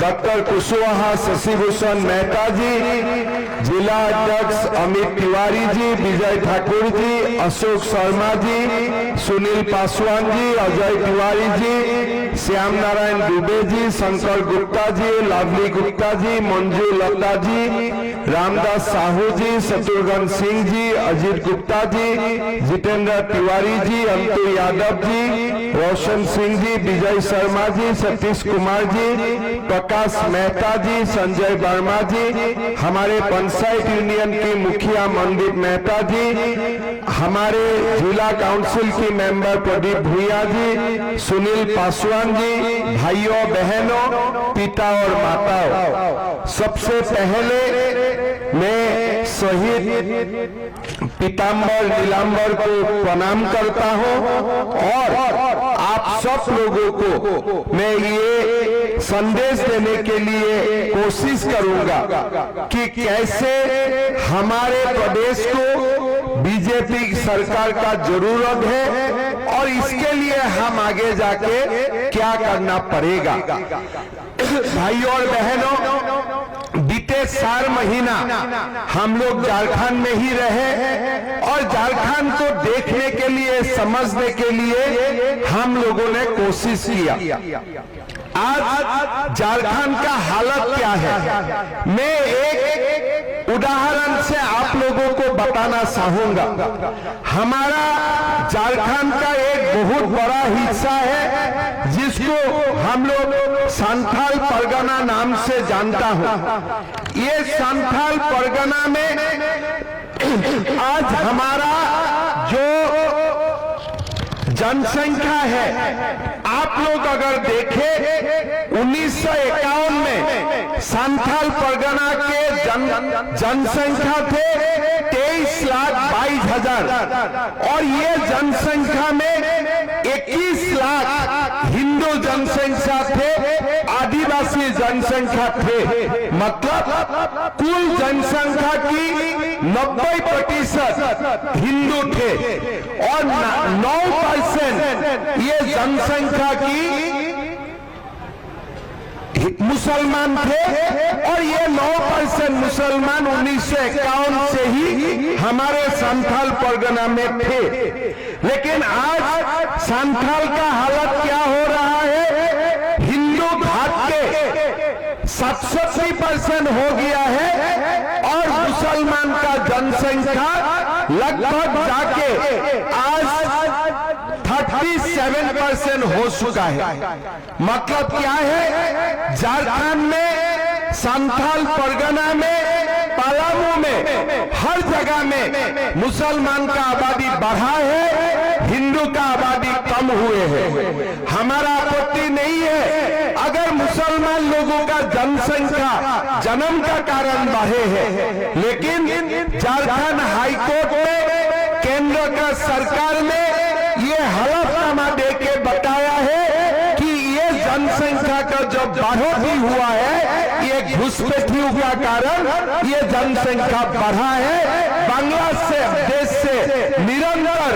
Doctor Kushwaha Shashibhushan Mehta जी, जिला अध्यक्ष Amit Tiwari ji, Vijay Thakur ji, Ashok Sharma ji, Sunil Paswan ji, Ajay Tiwari ji, Shyam Narayan Dubey ji, Shankar Gupta ji, lovely Gupta ji, Manju Lata ji, Ramdas Sahu जी, शत्रुघ्न सिंह जी, अजीत गुप्ता जी, जितेंद्र तिवारी जी, अंतु यादव जी, रोशन सिंह जी, विजय शर्मा जी, सतीश कुमार जी, प्रकाश मेहता जी, संजय वर्मा जी, हमारे पंचायत यूनियन की मुखिया मनदीप मेहता जी, हमारे जिला काउंसिल की मेंबर प्रदीप भूया जी, सुनील पासवान जी, भाइयों बहनों, पिता और माताओं, सबसे पहले मैं शहीद पीताम्बर नीलांबर को प्रणाम करता हूं और आप सब लोगों को मैं ये संदेश देने के लिए कोशिश करूंगा कि कैसे हमारे प्रदेश को बीजेपी सरकार का जरूरत है और इसके लिए हम आगे जाके क्या करना पड़ेगा। भाइयों और बहनों, बीते 4 महीना हम लोग झारखंड में ही रहे और झारखंड को देखने के लिए, समझने के लिए हम लोगों ने कोशिश किया। आज झारखंड का हालत क्या है, मैं एक उदाहरण से आप लोगों को बताना चाहूंगा। हमारा झारखंड का एक बहुत बड़ा हिस्सा है जिसको हम लोग संथाल परगना नाम से जानता हूं। ये संथाल परगना में आज हमारा जो जनसंख्या है, आप लोग अगर देखें 1951 में संथाल परगना के जनसंख्या थे 23,22,000 और ये जनसंख्या में 21 लाख हिंदू जनसंख्या थे, आदिवासी जनसंख्या थे। मतलब कुल जनसंख्या की 90% हिंदू थे और 9% ये जनसंख्या की मुसलमान थे और ये 9% मुसलमान 1951 से ही हमारे संथाल परगना में थे। लेकिन आज संथाल का हालत क्या हो रहा है, हिंदू घाट के 67% हो गया है और मुसलमान का जनसंख्या लगभग जाके आज 37% हो चुका है। मतलब क्या है, झारखंड में, संथाल परगना में, पलामू में, हर जगह में मुसलमान का आबादी बढ़ा है, हिंदू का आबादी कम हुए हैं। हमारा आपत्ति नहीं है अगर मुसलमान लोगों का जनसंख्या जन्म का कारण बढ़े है, लेकिन झारखंड हाईकोर्ट में केंद्र का सरकार ने ये हलफनामा दे के बताया है कि ये जनसंख्या का जो बढ़ोतरी हुआ है, ये घुसपैठियों का कारण ये जनसंख्या बढ़ा है। बांग्लादेश से निरंतर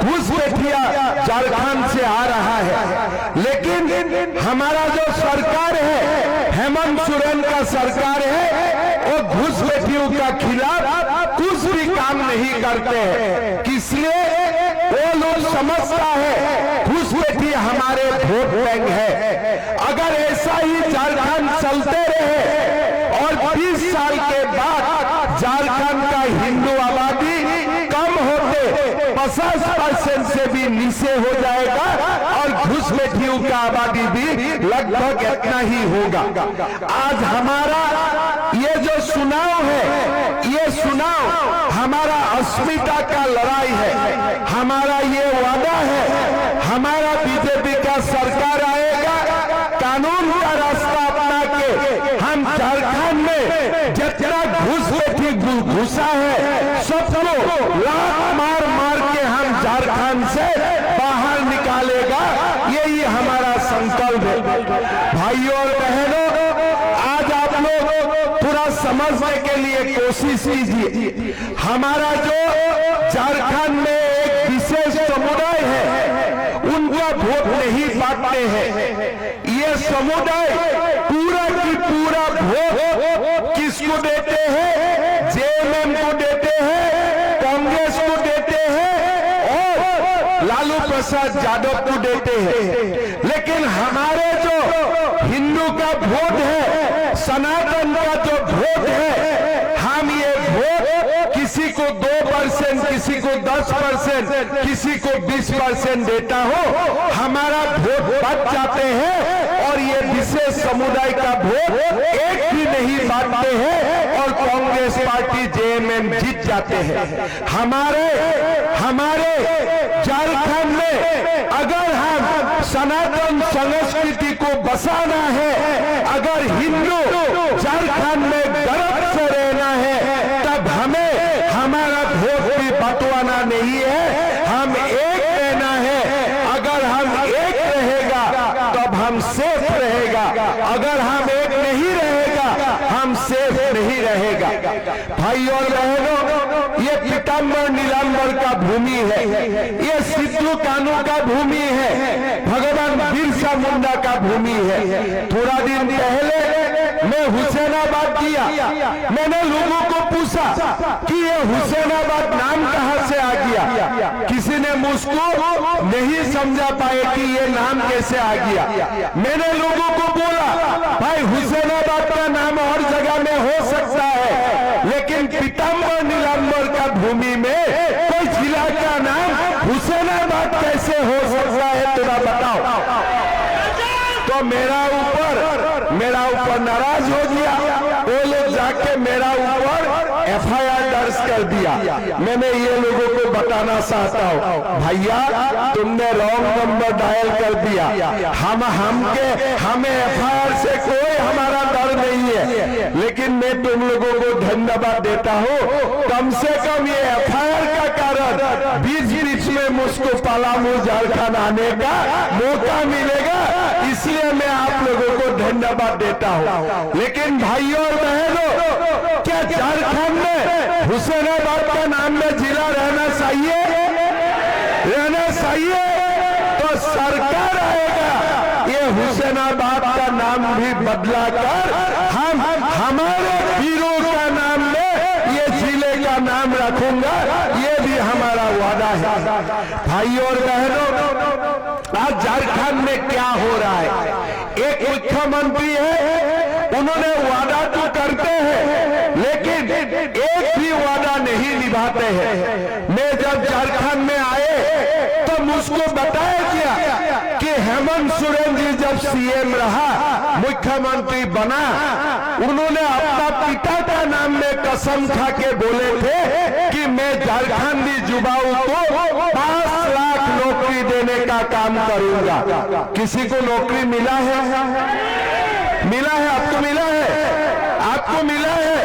घुसपैठिया झारखंड से आ रहा है, लेकिन हमारा जो सरकार है, हेमंत सोरेन का सरकार है, वो घुसपैठियों का खिलाफ कुछ भी काम नहीं करते हैं। इसलिए वो लोग समझता है घुसपैठी हमारे वोट बैंक है। अगर ऐसा ही झारखंड चलते रहे और 20 साल के बाद झारखंड का हिंदू आबादी कम होते 50% से भी नीचे हो जाएगा और घुसपैठियों का आबादी भी लगभग इतना ही होगा। आज हमारा ये जो चुनाव है, ये चुनाव हमारा अस्मिता का लड़ाई है। हमारा ये वादा है, हमारा बीजेपी का सरकार आएगा, कानून का रास्ता अपना के हम झारखंड में जितना घुसपैठी घुसा है सबको लात मार मार के हम झारखंड से बाहर निकालेगा। यही हमारा संकल्प है। भाइयों और बहनों, आज आप लोग पूरा समझने के लिए कोशिश कीजिए। हमारा जो झारखंड में एक विशेष समुदाय है, उनका वोट नहीं बांटते हैं। ये समुदाय पूरा की पूरा वोट किसको देते हैं? जेएमएम को देते हैं, कांग्रेस को देते हैं और लालू प्रसाद यादव को देते हैं। लेकिन हमारे जो हिंदू का वोट है, सनातन का जो वोट है, हम ये वोट किसी को 2%, किसी को 10%, किसी को 20% देता हो, हमारा वोट बच जाते हैं और ये विशेष समुदाय का वोट एक भी नहीं बांटते हैं और कांग्रेस पार्टी जेएमएम जीत जाते हैं। हमारे झारखंड में अगर हम सनातन संस्कृति को बसाना है, अगर हिंदू झारखंड में गर्व से रहना है, तब हमें हमारा वोट भी बंटवाना नहीं है, हम एक रहना है। अगर हम एक रहेगा तब हम सेफ रहेगा, अगर हम एक नहीं रहेगा हम सेफ नहीं रहेगा। भाई और बहनों, ये पीताम्बर नीलांबर का भूमि है, ये सिद्धू कान्हू का भूमि है, भगवान बिरसा मुंडा का भूमि है। थोड़ा दिन पहले मैं हुसैनाबाद गया, मैंने लोगों को पूछा कि ये हुसैनाबाद नाम कहां से आ गया। किसी ने मुझको नहीं समझा पाए कि ये नाम कैसे आ गया। मैंने लोगों को बोला, भाई हुसैनाबाद का नाम और जगह में हो सकता है, लेकिन पीताम्बर नीलांबर का भूमि में कोई जिला का नाम हुसैनाबाद कैसे हो सकता है, थोड़ा बताओ। तो मेरा ऊपर नाराज हो गया, वो लोग जाके मेरा ऊपर एफआईआर दर्ज कर दिया। मैंने ये लोगों को बताना चाहता हूँ, भैया तुमने रॉन्ग नंबर डायल कर दिया, हमें एफआईआर से कोई हमारा डर नहीं है, लेकिन मैं तुम लोगों को धन्यवाद देता हूँ, कम से कम ये एफआईआर का कारण बीच में मुझको पलामू झारखंड आने का मौका मिलेगा, इसलिए मैं आप लोगों को धन्यवाद देता हूँ। लेकिन भाइयों और बहनों, क्या झारखंड में हुसैनाबाद का नाम में जिला रहना चाहिए? तो सरकार आएगा, ये हुसैनाबाद का नाम भी बदला कर हम हमारे वीरों का नाम में ये जिले का नाम रखूंगा, ये भी हमारा वादा है। भाइयों और बहनों, आज झारखंड में क्या हो रहा है? एक मुख्यमंत्री है, उन्होंने वादा तो करते हैं लेकिन एक भी वादा नहीं निभाते हैं। मैं जब झारखंड में आए तो मुझको बताया गया कि हेमंत सोरेन जी जब सीएम रहा, मुख्यमंत्री बना, उन्होंने अपना पिता का नाम में कसम खा के बोले थे कि मैं झारखंडी युवाओं को 5 लाख नौकरी देने का काम करूंगा। किसी को नौकरी मिला है? आपको मिला है? आपको मिला है?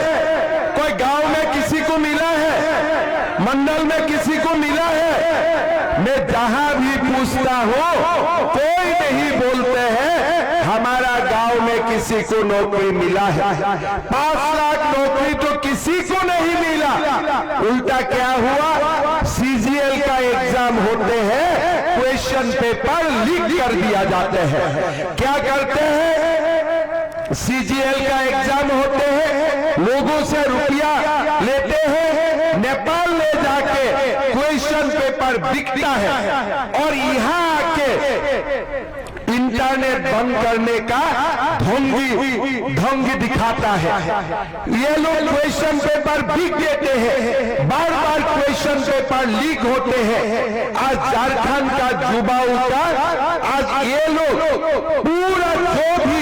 कोई गांव में किसी को मिला है? मंडल में किसी को मिला है? मैं जहां भी पूछता हूं कोई नहीं बोलते हैं हमारा गांव में किसी को नौकरी मिला है। 5 लाख नौकरी तो किसी को नहीं मिला। उल्टा क्या हुआ? सीजीएल का एग्जाम होते हैं, क्वेश्चन पेपर लीक कर दिया जाते हैं। क्या करते हैं? सीजीएल का एग्जाम होते हैं, लोगों से रुपया लेते हैं, नेपाल ले जाके क्वेश्चन पेपर बिकता है और यहाँ आके इंटरनेट बंद करने का ढोंगी दिखाता है। ये लोग क्वेश्चन पेपर बिक देते हैं, बार बार क्वेश्चन पेपर लीक होते हैं। आज झारखंड का युवाओं का, आज ये लोग पूरा जो भी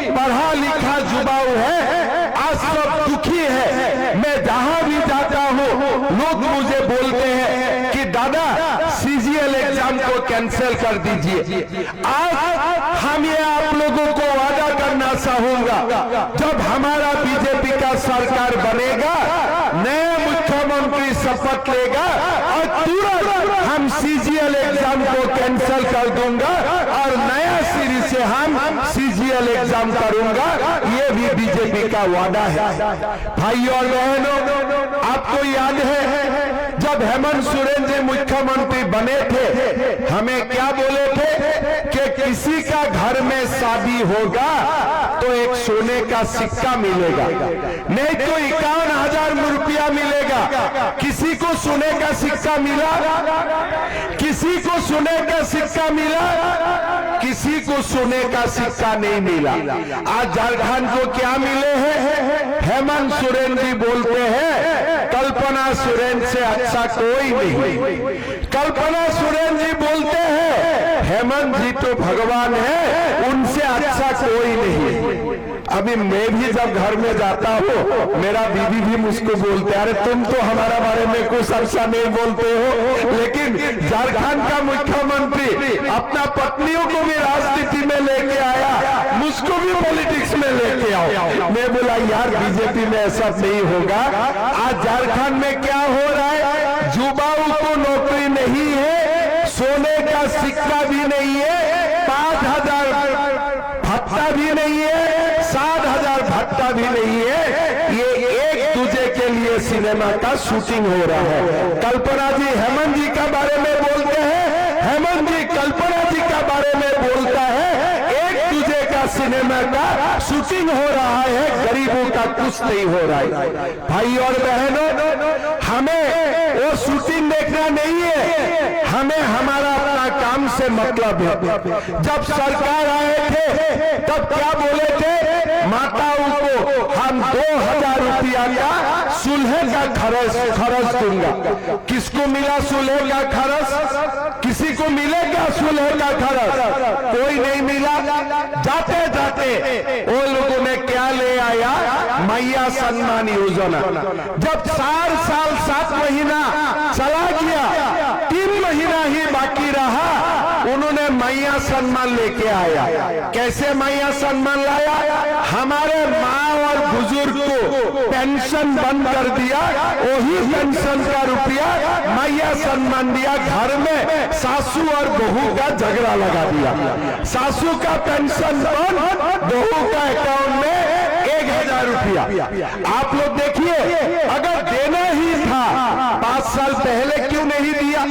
पढ़ा लिखा युवाओं है, आज सब दुखी है। मैं जहां भी जाता हूं लोग मुझे बोलते हैं कि दादा सीजीएल एग्जाम को कैंसिल कर दीजिए। आज हम ये आप लोगों को वादा करना चाहूंगा, जब हमारा बीजेपी का सरकार बनेगा, नया मुख्यमंत्री शपथ लेगा और तुरंत हम सीजीएल एग्जाम को कैंसिल कर दूंगा और नया सिरे से हम सीजीएल एग्जाम करूंगा। ये भी बीजेपी का वादा है। भाइयों और बहनों, आपको याद है जब हेमंत सोरेन जी मुख्यमंत्री बने थे, हमें क्या बोले थे कि किसी का घर में शादी होगा तो को एक सोने का सिक्का मिलेगा, नहीं तो 51,000 रुपया मिलेगा। किसी को सोने का सिक्का मिला? किसी को सोने का सिक्का मिला? किसी को सोने का सिक्का नहीं मिला। आज झारखंड को क्या मिले हैं? हेमंत सोरेन जी बोलते हैं कल्पना सोरेन से अच्छा कोई नहीं। कल्पना सोरेन जी बोलते हैं हेमंत जी तो भगवान है, उनसे अच्छा कोई नहीं। अभी मैं भी जब घर में जाता हूँ, मेरा बीवी भी मुझको बोलते हैं, अरे तुम तो हमारा बारे में कुछ अच्छा नहीं बोलते हो। लेकिन झारखंड का मुख्यमंत्री अपना पत्नियों को भी राजनीति में लेके आया, मुझको भी पॉलिटिक्स में लेके आओ। मैं बोला यार बीजेपी में ऐसा नहीं होगा। आज झारखंड में क्या हो रहा है? युवाओं को नौकरी नहीं है, सोने का सिक्का भी नहीं है, 5,000 भत्ता भी नहीं है, 7,000 भत्ता भी नहीं है। ये एक दूसरे के लिए सिनेमा का शूटिंग हो रहा है। कल्पना जी हेमंत जी के बारे में बोलते हैं, हेमंत जी कल्पना जी के बारे में बोलता है, एक दूसरे का सिनेमा का शूटिंग हो रहा है, गरीबों का कुछ नहीं हो रहा है। भाई और बहनों, हमें वो शूटिंग देखना नहीं है, हमें हमारा अपना काम से मतलब है। जब सरकार आए थे तब क्या बोले थे? माताओं को हम 2,000 रुपया का सुलह का खर्च दूंगा। किसको मिला सुलह का खर्च? किसी को मिलेगा सुलह का खर्च? कोई नहीं मिला। जाते जाते वो लोगों ने क्या ले आया? मैया सम्मान योजना। जब 4 साल 7 महीना चला गया, 3 महीना ही बाकी रहा, उन्होंने मैया सम्मान लेके आया। कैसे मैया सम्मान लाया? हमारे माँ और बुजुर्ग को पेंशन बंद कर दिया, वही पेंशन का रुपया मैया सम्मान दिया। घर में सासू और बहू का झगड़ा लगा दिया, सासू का पेंशन बंद, बहू का अकाउंट में 1,000 रुपया। आप लोग देखिए, अगर देना ही था 5 साल पहले क्यों नहीं दिया?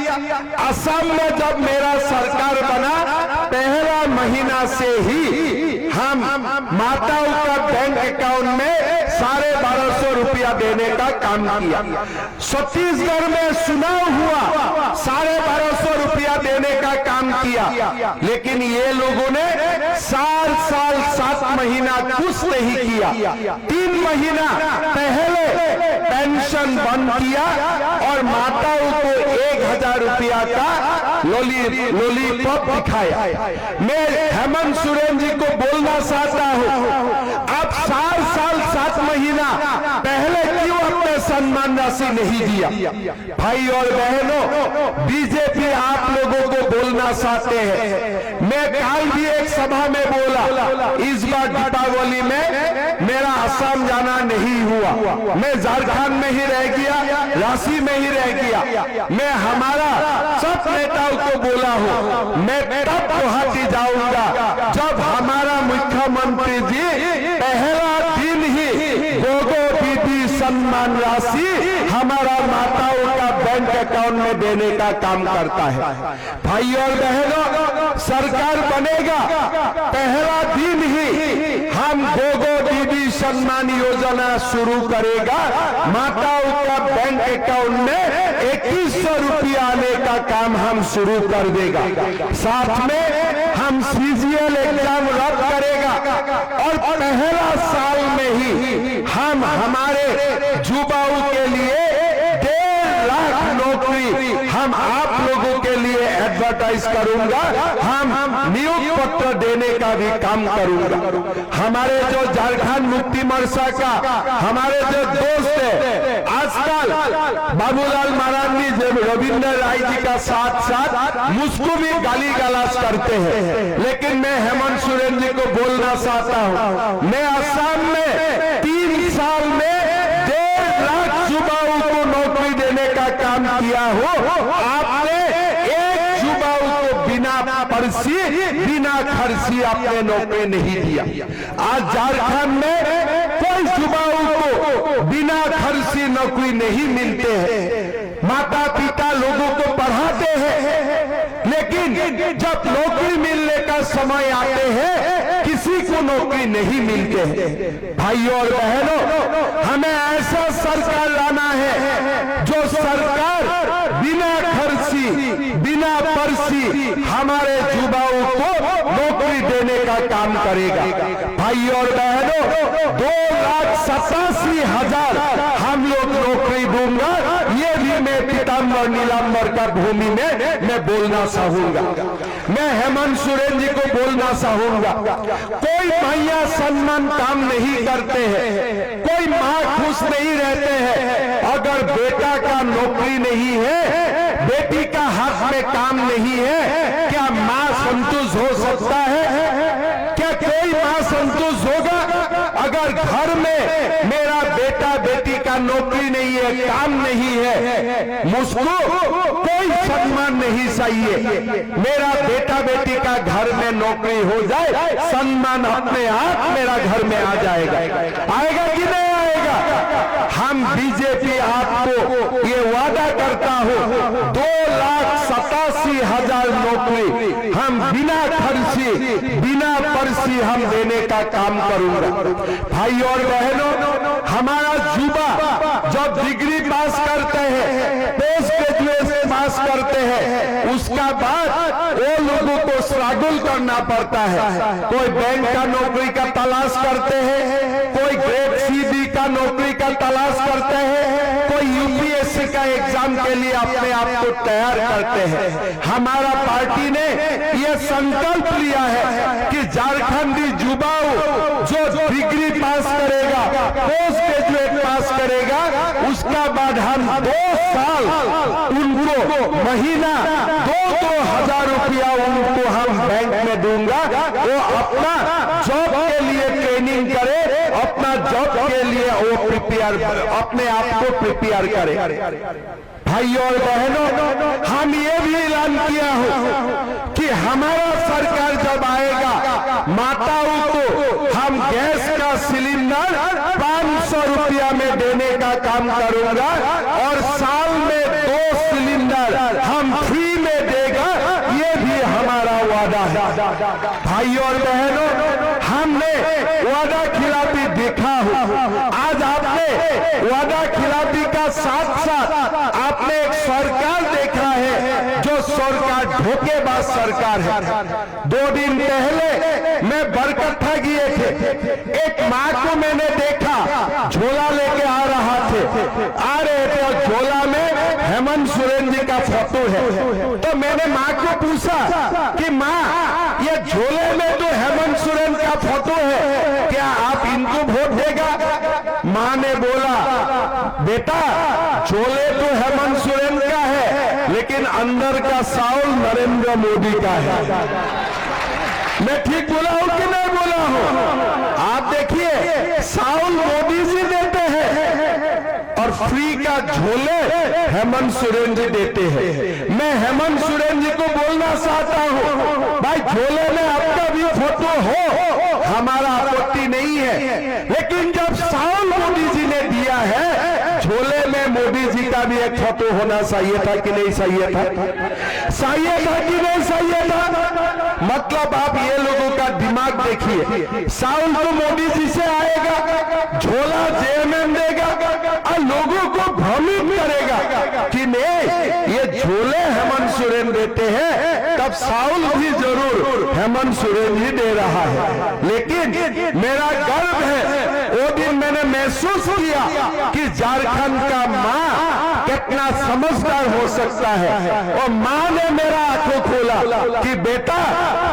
असम में जब मेरा सरकार बना, पहला महीना से ही हम माताओं का बैंक अकाउंट में 1250 रुपया देने का काम किया। छत्तीसगढ़ में चुनाव हुआ, 1250 रुपया देने का काम किया। लेकिन ये लोगों ने 4 साल 7 महीना कुछ नहीं किया। 3 महीना पहले पेंशन बंद किया और माताओं को 1,000 रुपया का लॉलीपॉप दिखाया। मैं हेमंत सोरेन जी को बोलना चाहता हूं, अब 4 साल 7 महीना पहले क्यों अपने सम्मान राशि नहीं दिया? भाई और बहनों, बीजेपी आप लोगों को बोलना चाहते हैं। मैं कल भी एक सभा में बोला, इस बार दीपावली में मेरा असम जाना नहीं हुआ, मैं झारखंड में ही रह गया, रांची में ही रह गया। मैं हमारा सब नेताओं को बोला हूं, मैं तब गुवाहाटी जाऊंगा जब हमारा मुख्यमंत्री जी पहला दिन ही गोगो दीदी सम्मान राशि हमारा माताओं का बैंक अकाउंट में देने का काम करता है। भाई और बहनों, सरकार बनेगा पहला दिन ही हम गोगो दीदी सम्मान योजना शुरू करेगा। माताओं का बैंक अकाउंट में 2100 रुपया आने का काम हम शुरू कर देगा। साथ में हम CGL एग्जाम रद्द करेगा और पहला साल में ही हम हमारे युवाओं के लिए 1.5 लाख नौकरी हम आप लोगों के लिए एडवर्टाइज करूंगा, हम नियुक्ति पत्र देने का भी काम करूंगा। हमारे जो झारखंड मुक्ति मोर्चा का हमारे जो दोस्त है, आजकल बाबूलाल मरांडी रविंद्र राय जी का साथ साथ मुझको भी गाली गलौज करते हैं। लेकिन मैं हेमंत सोरेन जी को बोलना चाहता हूं, मैं असम में 3 साल में 1.5 लाख युवाओं को नौकरी देने का काम किया हो। आपने एक युवाओं को बिना पर्ची बिना खर्ची आपने नौकरी नहीं दिया। आज झारखंड में कोई युवाओं को बिना खर्ची नौकरी नहीं मिलते हैं। माता पिता लोगों को पढ़ाते हैं, लेकिन जब नौकरी मिलने का समय आते हैं किसी को को नौकरी नहीं मिलते हैं। भाइयों और बहनों, हमें ऐसा सरकार लाना है जो सरकार बिना खर्ची बिना पर्ची हमारे युवाओं को नौकरी देने का काम करेगा। भाइयों और बहनों, 2,87,000 हम लोग नौकरी दूंगा, ये भी मैं पीताम्बर नीलांबर का भूमि में मैं बोलना चाहूंगा। मैं हेमंत सोरेन जी को बोलना चाहूंगा, कोई भैया सम्मान काम नहीं करते हैं, कोई माँ खुश नहीं रहते हैं अगर बेटा का नौकरी नहीं है, बेटी का हाथ में काम नहीं है, क्या माँ संतुष्ट हो सकता है? क्या कोई माँ संतुष्ट होगा अगर घर में मेरा बेटा बेटी का नौकरी नहीं है, काम नहीं है, मुझको कोई सम्मान नहीं चाहिए, मेरा बेटा बेटी का घर में नौकरी हो जाए, सम्मान अपने आप मेरा घर में आ जाएगा। आएगा कि नहीं आएगा? हम बीजेपी आपको ये वादा करता हूं, 2,87,000 नौकरी हम बिना खर्ची बिना पर्ची हम देने का काम करूंगा। भाइयों और बहनों, हमारा युवा जब डिग्री पास करते हैं, पोस्ट ग्रेजुएशन पास करते हैं, उसका बाद वो लोगों को स्ट्रगल करना पड़ता है। कोई बैंक का नौकरी का तलाश करते हैं, कोई ग्रेड सी का नौकरी का तलाश करते हैं, कोई यूपीएससी का एग्जाम के लिए अपने आप को तैयार करते हैं। हमारा पार्टी ने यह संकल्प लिया है कि झारखंडी युवाओं जो डिग्री पास करेगा, पोस्ट ग्रेजुएट पास करेगा, उसका बाद हम 2 साल उनको महीना 2-2 हजार रुपया उनको हम बैंक में दूंगा, वो अपना जॉब के लिए ट्रेनिंग करे, अपना जॉब के लिए वो अपने आप को प्रिपेयर करे। भाइयों और बहनों, हम ये भी ऐलान किया हो कि हमारा सरकार जब आएगा, माताओं को हम गैस का सिलेंडर 500 रुपया में देने का काम करूंगा और साल में 2 सिलेंडर हम फ्री में देगा, ये भी हमारा वादा है। भाइयों और बहनों, हमने वादा खिलाफी देखा हो, आज आपने वादा खिलाफी का साथ साथ आपने एक सरकार देखा है जो सरकार धोखेबाज सरकार है। 2 दिन पहले मैं बरकट्ठा गए थे, एक माँ को मैंने देखा झोला लेके आ रहा थे, आ रहे थे और झोला में हेमंत सोरेन जी का फोटो है। तो मैंने माँ को पूछा कि माँ, ये झोले में तो हेमंत सोरेन का फोटो है, क्या आप इनको वोट देगा? माँ ने बोला, बेटा झोले तो हेमंत सोरेन का है, लेकिन अंदर का साउल नरेंद्र मोदी का है। मैं ठीक बोला हूं कि नहीं बोला हूं? आप देखिए, साउल मोदी जी देते हैं और फ्री का झोले हेमंत सोरेन जी देते हैं। मैं हेमंत सोरेन जी को बोलना चाहता हूं, भाई झोले में आपका भी फोटो हो, हमारा आपत्ति नहीं है, लेकिन जब साउल मोदी जी ने दिया है, झोले में मोदी जी का भी एक फोटो होना चाहिए था कि नहीं चाहिए था? चाहिए था कि नहीं चाहिए था? मतलब आप ये लोगों का दिमाग देखिए, साउल तो मोदी जी से आएगा, झोला जेएमएम देगा और लोगों को भ्रमित करेगा कि नहीं ये झोले हेमंत सोरेन देते हैं, तब साउल भी जरूर हेमंत सोरेन ही दे रहा है। लेकिन मेरा गर्व है, वो दिन मैंने महसूस किया कि झारखंड का माँ कितना समझदार हो सकता है, और माँ ने मेरा आंखों खोला कि बेटा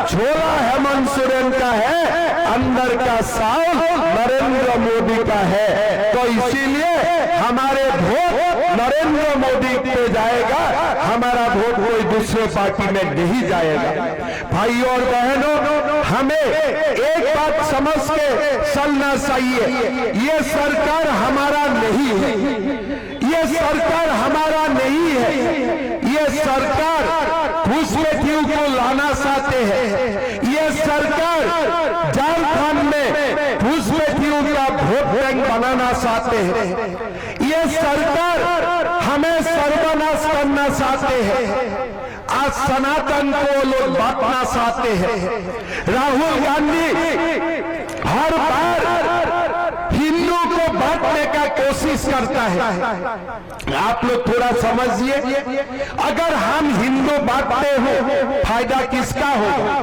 झोला हेमंत सोरेन का है, अंदर का साउल नरेंद्र मोदी का है, तो इसीलिए हमारे वोट नरेंद्र मोदी पे जाएगा, हमारा वोट कोई दूसरे पार्टी में नहीं जाएगा। भाइयों और बहनों, हमें एक बात समझ के चलना चाहिए, ये सरकार हमारा नहीं है, ये सरकार हमारा नहीं है, ये सरकार घुसपैठियों को लाना चाहते हैं, ये सरकार झारखंड में घुसपैठियों का वोट बैंक बनाना चाहते हैं, ये सरकार हमें सर्वनाश करना चाहते हैं, आज सनातन को लोग बांटना चाहते हैं। राहुल गांधी हर बार हिंदू को बांटने का कोशिश करता है। आप लोग थोड़ा समझिए, अगर हम हिंदू बांटते हो फायदा किसका होगा?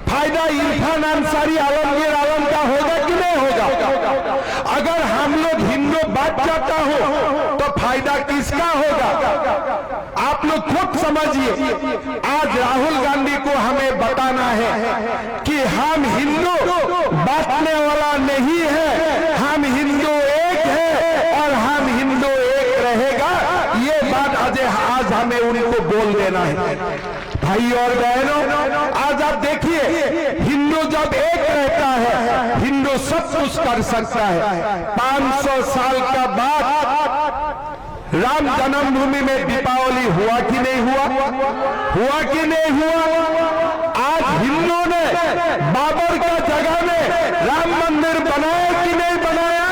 फायदा इरफान अंसारी आलमगीर आलम का होगा कि नहीं होगा? अगर हम लोग हिंदू बांट जाता हो तो फायदा किसका होगा? आप लोग खुद समझिए। आज राहुल गांधी को हमें बताना है कि हम हिंदू बांटने वाला नहीं है, हम हिंदू एक है और हम हिंदू एक रहेगा। ये बात आज हमें उनको बोल देना है। भाई और बहनों, आज आप देखिए, हिंदू जब एक रहता है हिंदू सब कुछ कर सकता है। 500 साल का बाद राम जन्मभूमि में दीपावली हुआ कि नहीं हुआ? हुआ कि नहीं हुआ? आज हिंदू ने बाबर का जगह में राम मंदिर बनाया कि नहीं बनाया?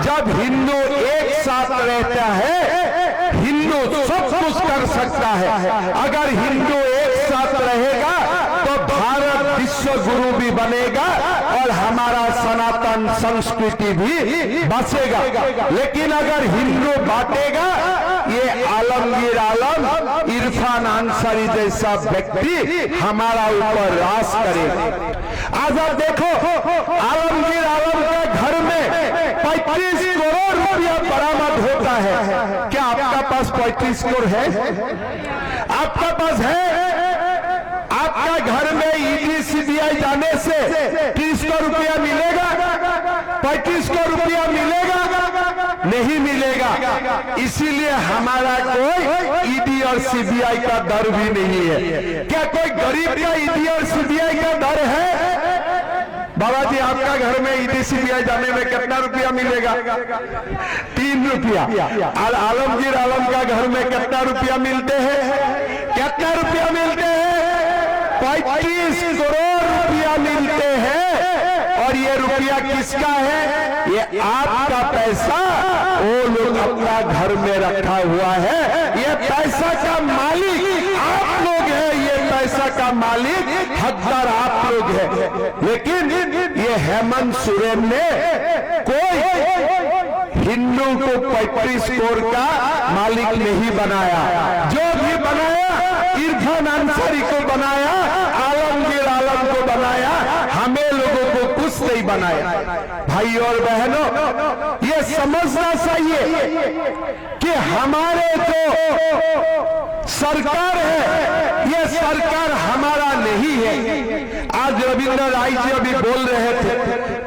जब हिंदू एक साथ रहता है हिंदू सब कुछ कर सकता है। अगर हिंदू एक साथ रहेगा तो भारत विश्व गुरु भी बनेगा और हमारा सनातन संस्कृति भी बचेगा। लेकिन अगर हिंदू बांटेगा, ये आलमगीर आलम इरफान अंसारी जैसा व्यक्ति हमारा ऊपर राज करेगा। आज आप देखो, आलमगीर आलम के घर में 35 करोड़ रुपया बरामद होता है। क्या आपका पास 35 करोड़ है? आपका पास है? आपका घर में ईडी सीबीआई जाने से 30 करोड़ रुपया मिलेगा? 35 करोड़ रुपया मिलेगा? नहीं मिलेगा। इसीलिए हमारा कोई ईडी और सीबीआई का डर भी नहीं है। क्या कोई गरीब का ईडी और सीबीआई का डर है? बाबा जी, आपका घर में ईडी सीबीआई जाने में कितना रुपया मिलेगा? 3 रुपया। और आलमगीर आलम का घर में कितना रुपया मिलते हैं? कितना रुपया मिलते हैं? 35 करोड़ रुपया मिलते हैं। और ये रुपया किसका है? ये आपका पैसा वो लोग अपना घर में रखा हुआ है। ये पैसा का मालिक आप लोग हैं, ये पैसा का मालिक हकदार आप लोग हैं। लेकिन ये हेमंत सोरेन ने कोई हिंदू को 35 करोड़ का मालिक नहीं बनाया। जो भी बनाया इरफान अंसारी को बनाया, आलमगीर आलम को बनाया, हमें लोगों को कुछ नहीं बनाया। भाई और बहनों, ये समझना चाहिए कि हमारे जो सरकार है ये सरकार हमारा नहीं है। आज रविंद्र राय जी अभी बोल रहे थे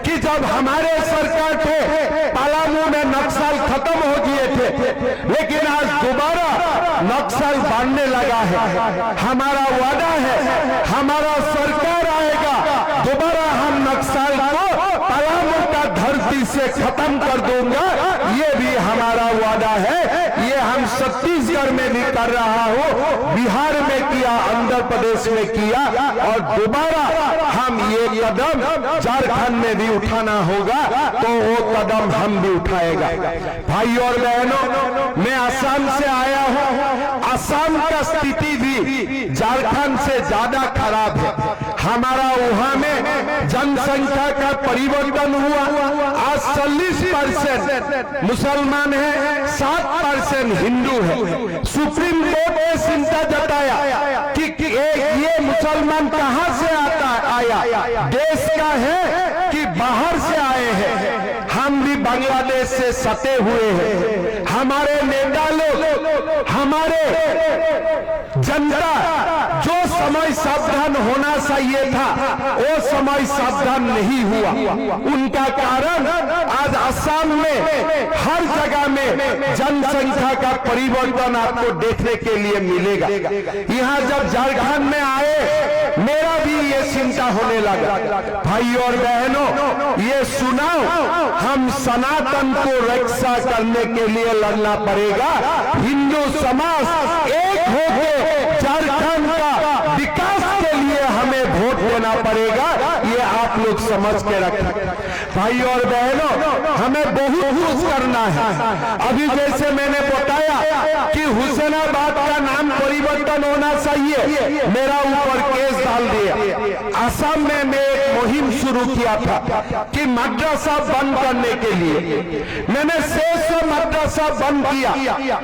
कि जब हमारे सरकार थे पलामू में नक्सल खत्म हो गए थे, लेकिन आज दोबारा नक्सल बढ़ने लगा है। हमारा वादा है, हमारा सरकार आएगा, दोबारा हम नक्सल को पलामू का धरती से खत्म कर दूंगा। ये भी हमारा वादा है। ये हम छत्तीसगढ़ में भी कर रहा हूँ, बिहार में किया, आंध्र प्रदेश में किया और दोबारा हम ये कदम झारखंड में भी उठाना होगा तो वो कदम हम भी उठाएगा। भाई और बहनों, मैं असम से आया हूँ। असम का स्थिति भी झारखंड से ज्यादा खराब है। हमारा वहां में जनसंख्या का परिवर्तन हुआ। आज 40% मुसलमान है, 7% हिंदू है। सुप्रीम कोर्ट ने चिंता जताया कि ये मुसलमान कहां से आया, देश का है कि बाहर से आए हैं। हम भी बांग्लादेश से सटे हुए हैं। हमारे नेता लोग, हमारे जनता जो समय सावधान होना चाहिए था वो समय सावधान नहीं हुआ। उनका कारण आज असम में हर जगह में जनसंख्या का परिवर्तन आपको देखने के लिए मिलेगा। यहाँ जब झारखंड में आए मेरा भी ये चिंता होने लगा। भाई और बहनों, ये सुनाओ, हम सनातन को रक्षा करने के लिए लड़ना पड़ेगा। हिंदू समाज एक होकर झारखंड का विकास के लिए हमें वोट देना पड़ेगा। ये आप लोग लोग समझ के रखें। भाई और बहनों, हमें बहुत कुछ करना है। अभी जैसे मैंने बताया कि हुसैनाबाद का नाम परिवर्तन होना चाहिए, मेरा ऊपर केस डाल दिया। असम में मैं एक मुहिम शुरू किया था कि मदरसा बंद करने के लिए, मैंने 600 मदरसा बंद किया।